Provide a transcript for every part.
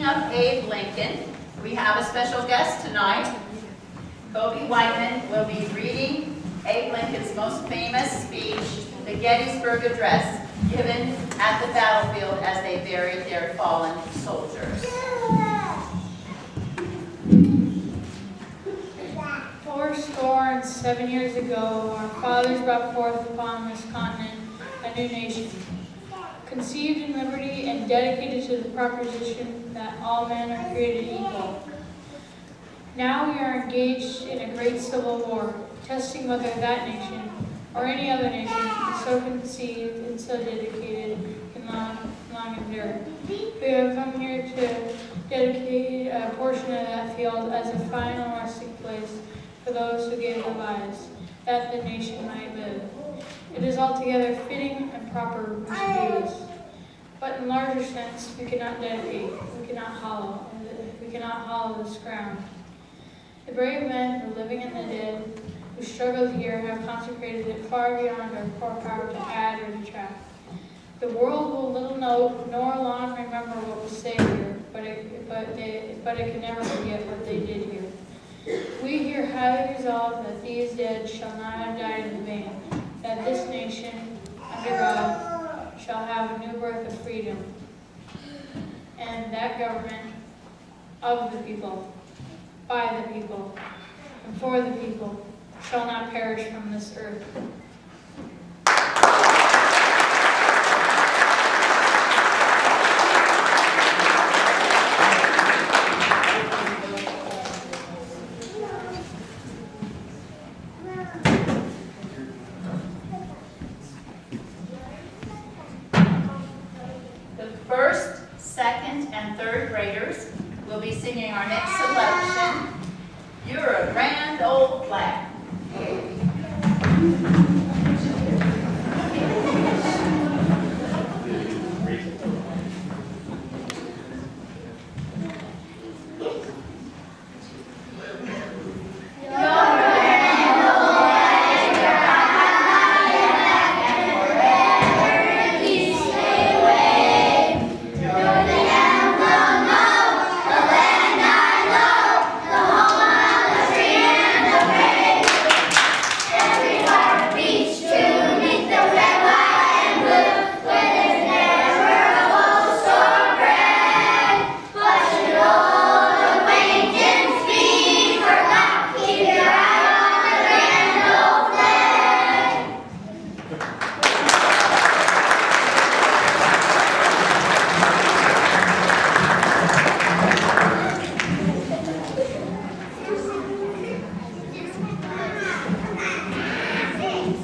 of Abe Lincoln, we have a special guest tonight. Kobe Whiteman will be reading Abe Lincoln's most famous speech, the Gettysburg Address, given at the battlefield as they buried their fallen soldiers. 407 years ago, our fathers brought forth upon this continent a new nation, conceived in liberty and dedicated to the proposition that all men are created equal. Now we are engaged in a great civil war, testing whether that nation, or any other nation, so conceived and so dedicated, can long endure. We have come here to dedicate a portion of that field as a final resting place for those who gave their lives, that the nation might live. It is altogether fitting and proper we should do this. But in larger sense, we cannot dedicate, we cannot hollow this ground. The brave men who are living and the dead, who struggled here, have consecrated it far beyond our poor power to add or detract. The world will little know nor long remember what was said here, but it can never forget what they did here. We here highly resolve that these dead shall not have died in vain, that this nation, under God, shall have a new birth of freedom, and that government of the people, by the people, and for the people, shall not perish from this earth. The first, second, and third graders will be singing our next selection, You're a Grand Old Flag.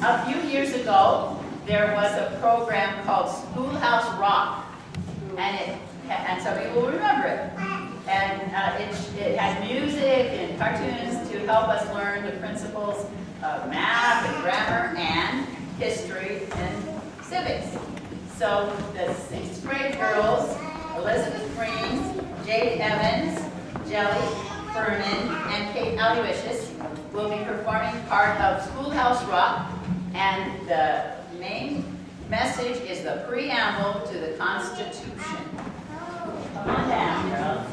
A few years ago, there was a program called Schoolhouse Rock, and some people will remember it. And it had music and cartoons to help us learn the principles of math and grammar and history and civics. So the 6th grade girls, Elizabeth Green, Jade Evans, Jelly Furman, and Kate Aloysius will be performing part of Schoolhouse Rock. And the main message is the preamble to the Constitution. Come on down, girls.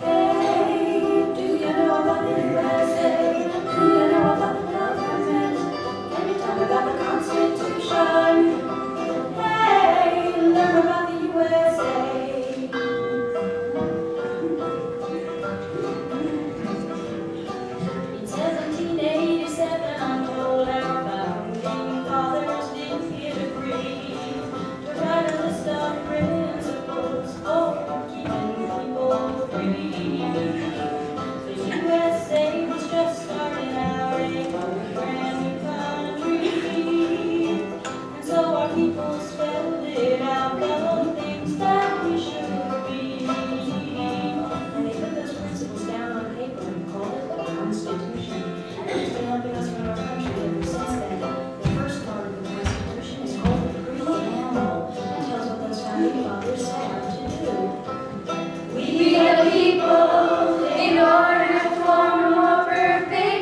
Hey, do you know about the USA? Do you know about the government? Can you tell me about the Constitution? Learn about the USA. In 1787, I'm told our founding fathers did agree to write a list of principles for keeping people free. The USA was just starting out a brand new country, and so our people spelled it out, the things that we should be. And they put those principles down on paper and called it the Constitution. And it's been helping us run our country ever since then. The first part of the Constitution is called the preamble. It tells what those founding fathers set out to do. We the people, in order to form a more perfect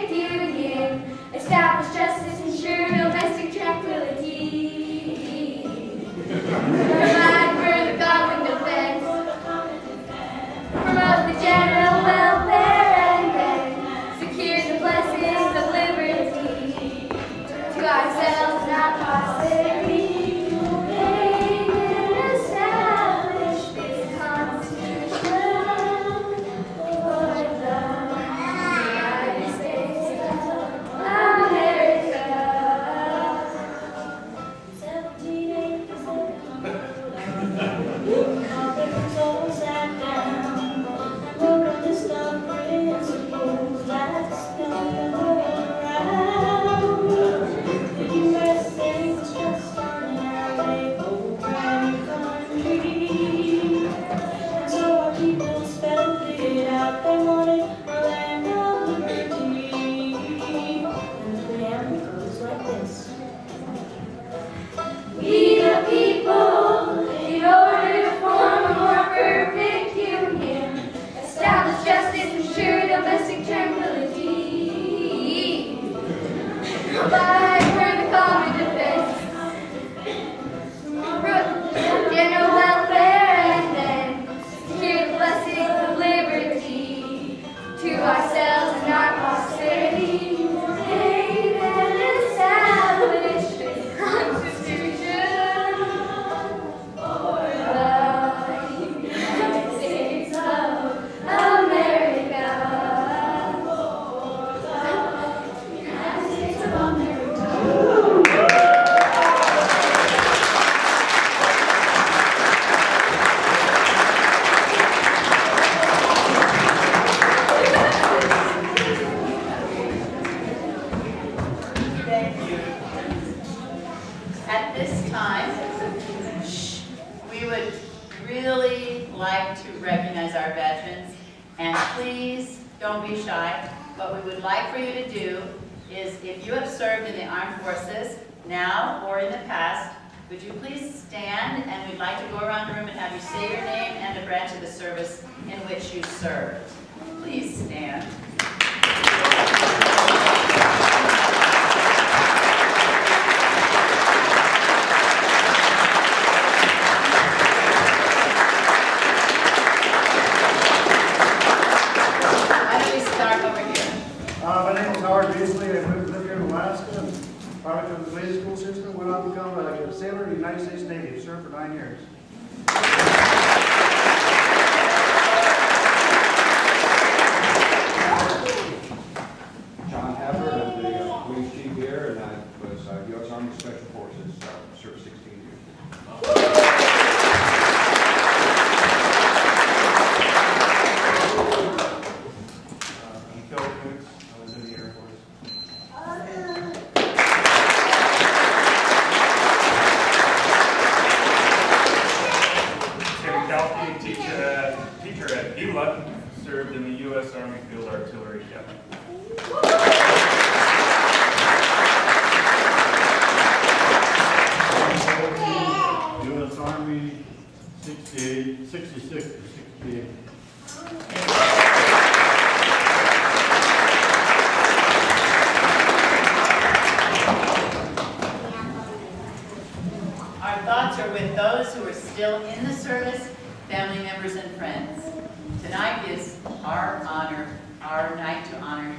Fathers all sat down and wrote a list of principles that's gonna go around. The USA was just on their way over any country, and so our people spelled it out. They wanted a land of liberty, and the preamble goes like this. We the people, in order to form a more perfect union, establish justice, ensure domestic tranquility, provide for the common defense, general welfare, and then secure the blessings of liberty to ourselves and our posterity. They then establish a constitution for the United States of America. United States of America. Thank you. At this time, we would really like to recognize our veterans, and please don't be shy. What we would like for you to do is, if you have served in the armed forces now or in the past, would you please stand, and we'd like to go around the room and have you say your name and the branch of the service in which you served. Please stand. My name is Howard Beasley. I live here in Alaska. Product of the Galena school system. Went on to become a sailor in the United States Navy. Served for 9 years. John Hafford, I'm the police chief here, and I was U.S. Army Special Forces, served 16 years. Teacher at Gila, served in the U.S. Army Field Artillery Captain. U.S. Army 66 to 68. Our thoughts are with those who are still in the service, family members, and friends. Tonight is our night to honor you.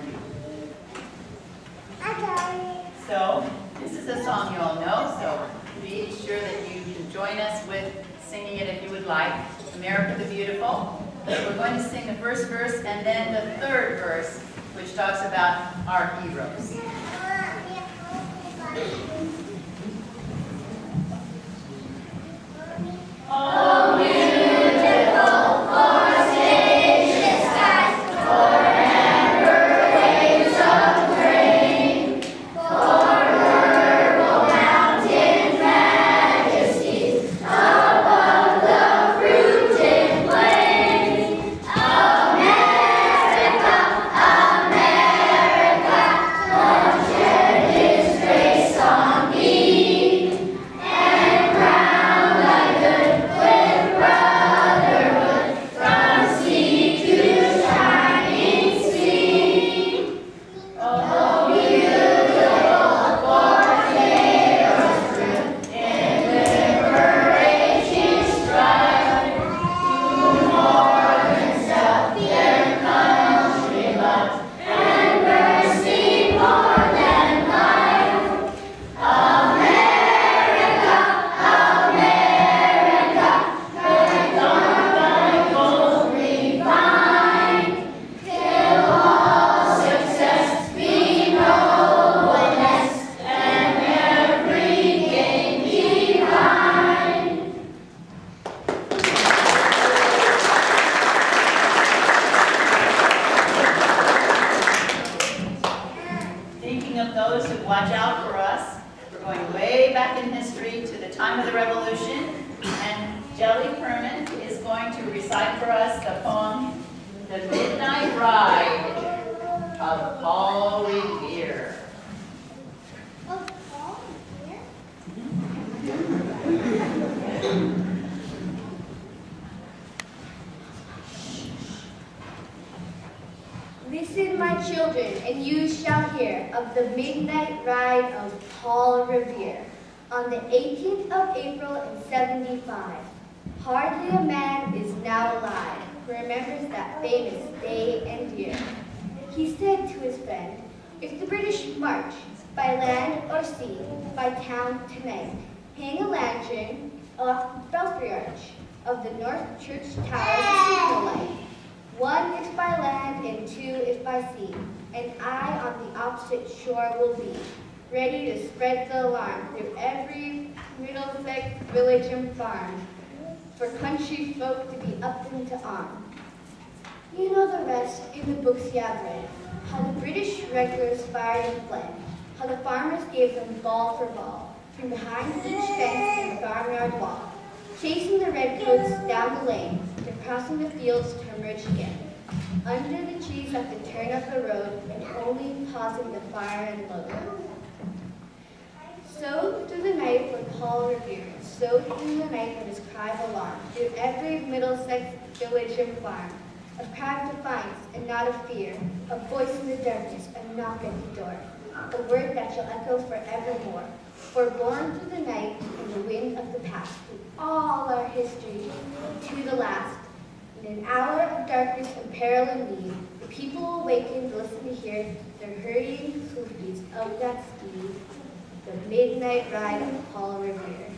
So, this is a song you all know, so be sure that you can join us with singing it if you would like. America the Beautiful. We're going to sing the first verse and then the third verse, which talks about our heroes. Oh, beautiful, for spacious skies, for amber waves of grain, for purple mountain majesties above the fruited plains. America, America, the his grace on recite for us the poem, The Midnight Ride of Paul Revere. Listen, my children, and you shall hear of the midnight ride of Paul Revere on the 18th of April in 75. Hardly a man is now alive who remembers that famous day and year. He said to his friend, if the British march by land or sea, by town tonight, hang a lantern off the belfry arch of the North Church Tower as a signal light. One if by land and two if by sea, and I on the opposite shore will be, ready to spread the alarm through every Middlesex village and farm, for country folk to be up and to arm. You know the rest in the books you have read, how the British regulars fired and fled, how the farmers gave them ball for ball, from behind each fence and farmyard wall, chasing the redcoats down the lane, then crossing the fields to emerge again, under the trees at the turn of the road, and only pausing to fire and load. So through the night went Paul Revere, so through the night went his cry of alarm, through every Middlesex village and farm, a cry of defiance and not of fear, a voice in the darkness, a knock at the door, a word that shall echo forevermore, for born through the night and the wind of the past, through all our history, to the last. In an hour of darkness and peril and need, the people awakened to listen to hear their hurrying hoofbeats of that steed, the midnight ride of Paul Revere.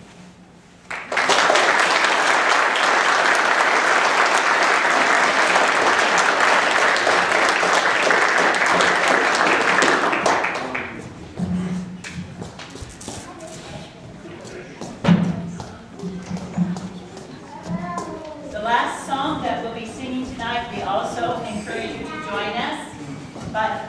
The last song that we'll be singing tonight, we also encourage you to join us, but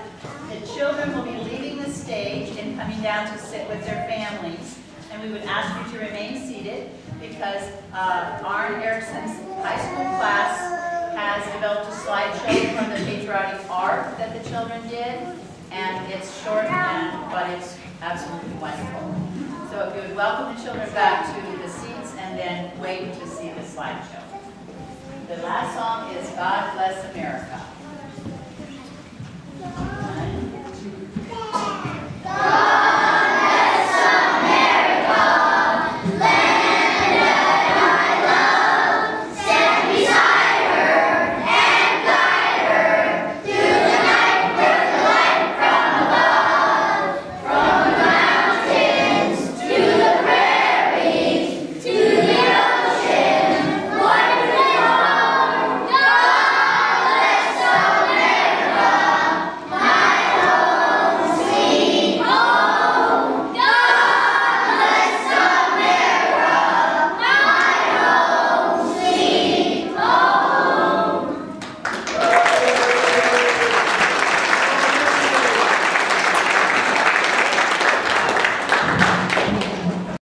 the children will be leaving the stage and coming down to sit with their families, and we would ask you to remain seated because Arne Erickson's high school class has developed a slideshow from the patriotic art that the children did, and it's short, but it's absolutely wonderful. So if you would welcome the children back to the seats and then wait to see the slideshow. The last song is God Bless America.